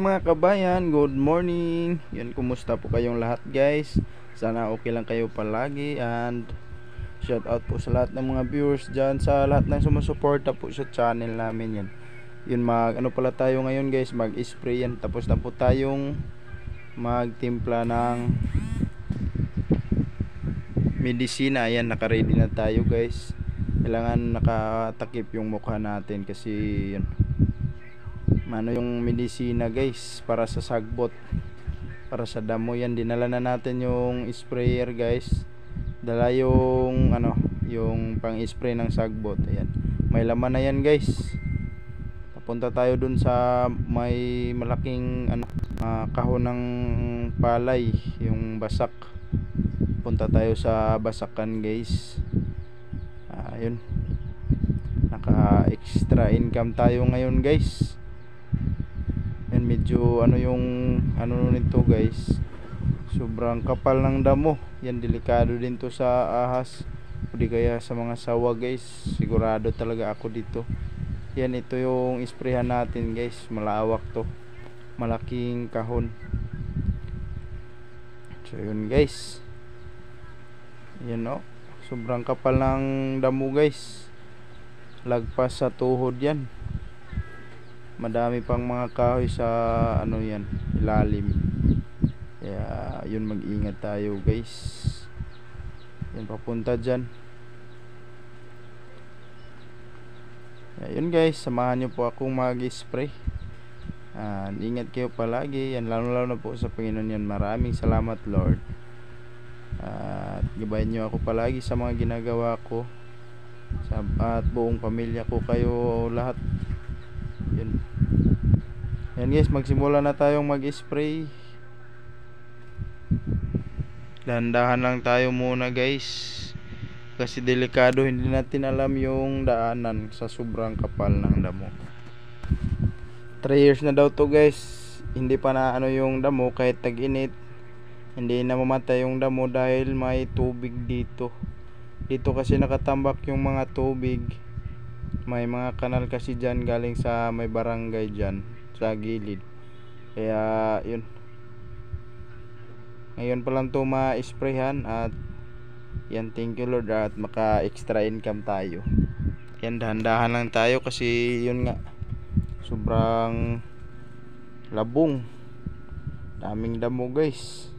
mga kabayan, good morning. Yan, kumusta po kayong lahat guys? Sana okay lang kayo palagi. And shout out po sa lahat ng mga viewers dyan, sa lahat ng sumusuporta po sa channel namin. Yan, yun, ano pala tayo ngayon guys, mag spray yan. Tapos na po tayong magtimpla ng medisina. Ayan, naka-ready na tayo guys. Kailangan nakatakip yung mukha natin kasi yun, yung medisina guys para sa sagbot, para sa damo. Yan, dinala na natin yung sprayer guys. Dala yung yung pang spray ng sagbot. Ayan, may laman na yan guys. Papunta tayo dun sa may malaking kahon ng palay, yung basak. Punta tayo sa basakan guys. Ayun, naka extra income tayo ngayon guys. And medyo yung nito guys, sobrang kapal ng damo. Yan, delikado din to sa ahas o di kaya sa mga sawa guys. Sigurado talaga ako dito. Yan, ito yung isprehan natin guys. Malawak to, malaking kahon. So yun guys, yan sobrang kapal ng damo guys, lagpas sa tuhod yan. Madami pang mga kahoy sa yan, ilalim. Kaya yun, mag-ingat tayo guys. Yan, papunta dyan. Kaya yun guys, samahan nyo po akong mag-spray. Ingat kayo palagi. Yan, lalo na po sa Panginoon yan. Maraming salamat Lord. At gabayan nyo ako palagi sa mga ginagawa ko, at buong pamilya ko, kayo lahat. Yan guys, magsimula na tayong mag-spray. Dahan-dahan lang tayo muna guys, kasi delikado, hindi natin alam yung daanan sa sobrang kapal ng damo. 3 years na daw to guys, hindi pa na yung damo. Kahit tag-init, hindi na mamatay yung damo dahil may tubig dito. Dito kasi nakatambak yung mga tubig. May mga kanal kasi dyan, galing sa may barangay dyan sa gilid. Kaya yun, ngayon pa lang to ma-sprayhan. At yan, thank you Lord, at maka extra income tayo. Yan, dahan-dahan lang tayo kasi yun nga, sobrang labong, daming damo guys.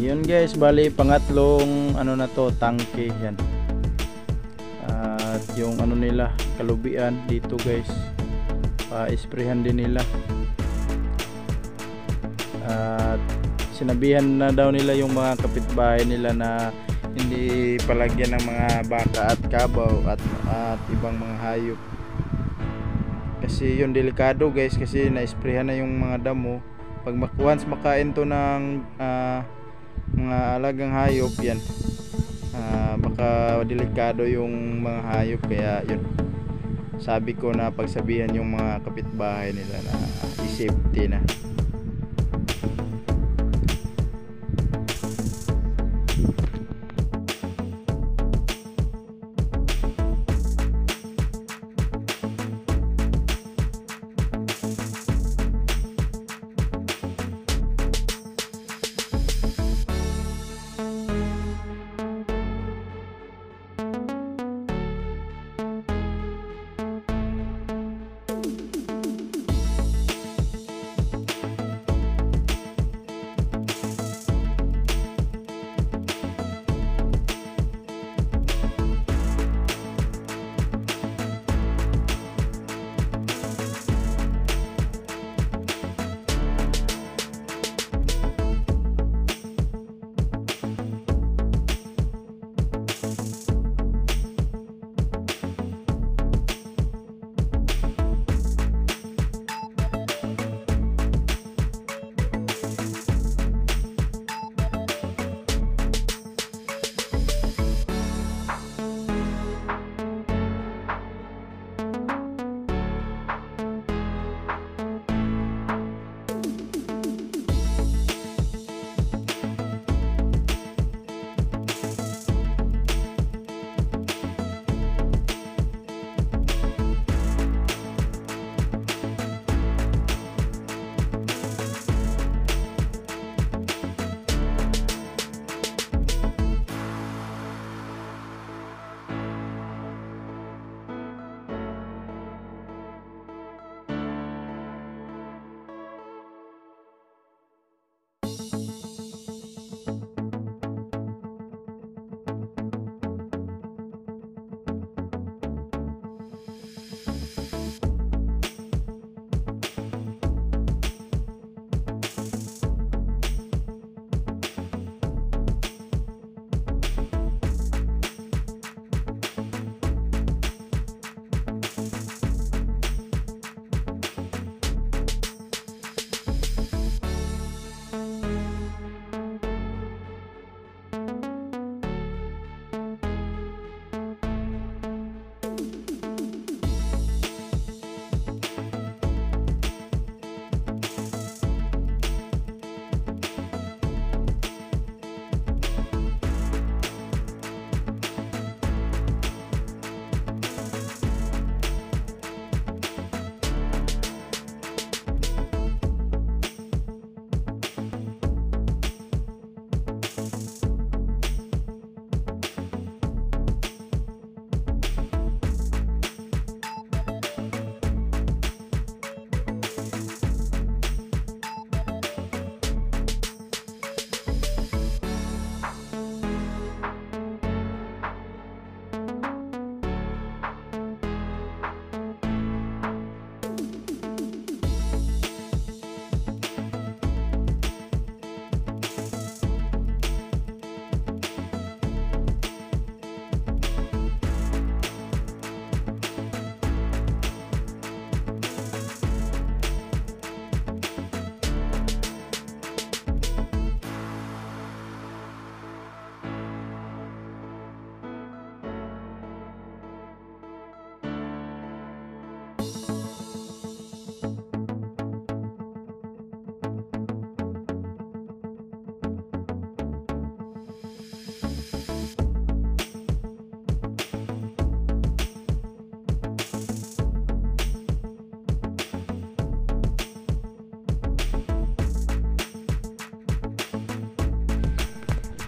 Yun guys, bali pangatlong ano na to, tangke yan. At yung ano nila, kalubian dito guys, pa-sprayhan din nila. At sinabihan na daw nila yung mga kapitbahay nila na hindi palagyan ng mga baka at kabaw at ibang mga hayop. Kasi yun delikado guys, kasi na-sprayhan na yung mga damo. Pag once makain to ng mga alagang hayop yan, baka delikado yung mga hayop. Kaya yun, sabi ko na pagsabihan yung mga kapitbahay nila na i-safety na.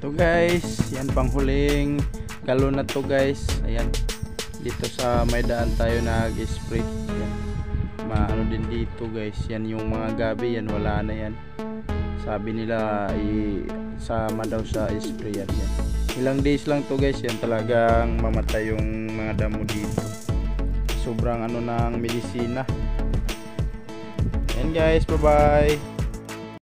Ito guys, yan panghuling galon na to guys. Ayan, dito sa may daan tayo nag-spray. Maano din dito guys, yan yung mga gabi, yan wala na yan. Sabi nila isama daw sa spray yan. Ilang days lang to guys, yan talagang mamatay yung mga damo dito. Sobrang ano ng medisina. And guys, bye bye.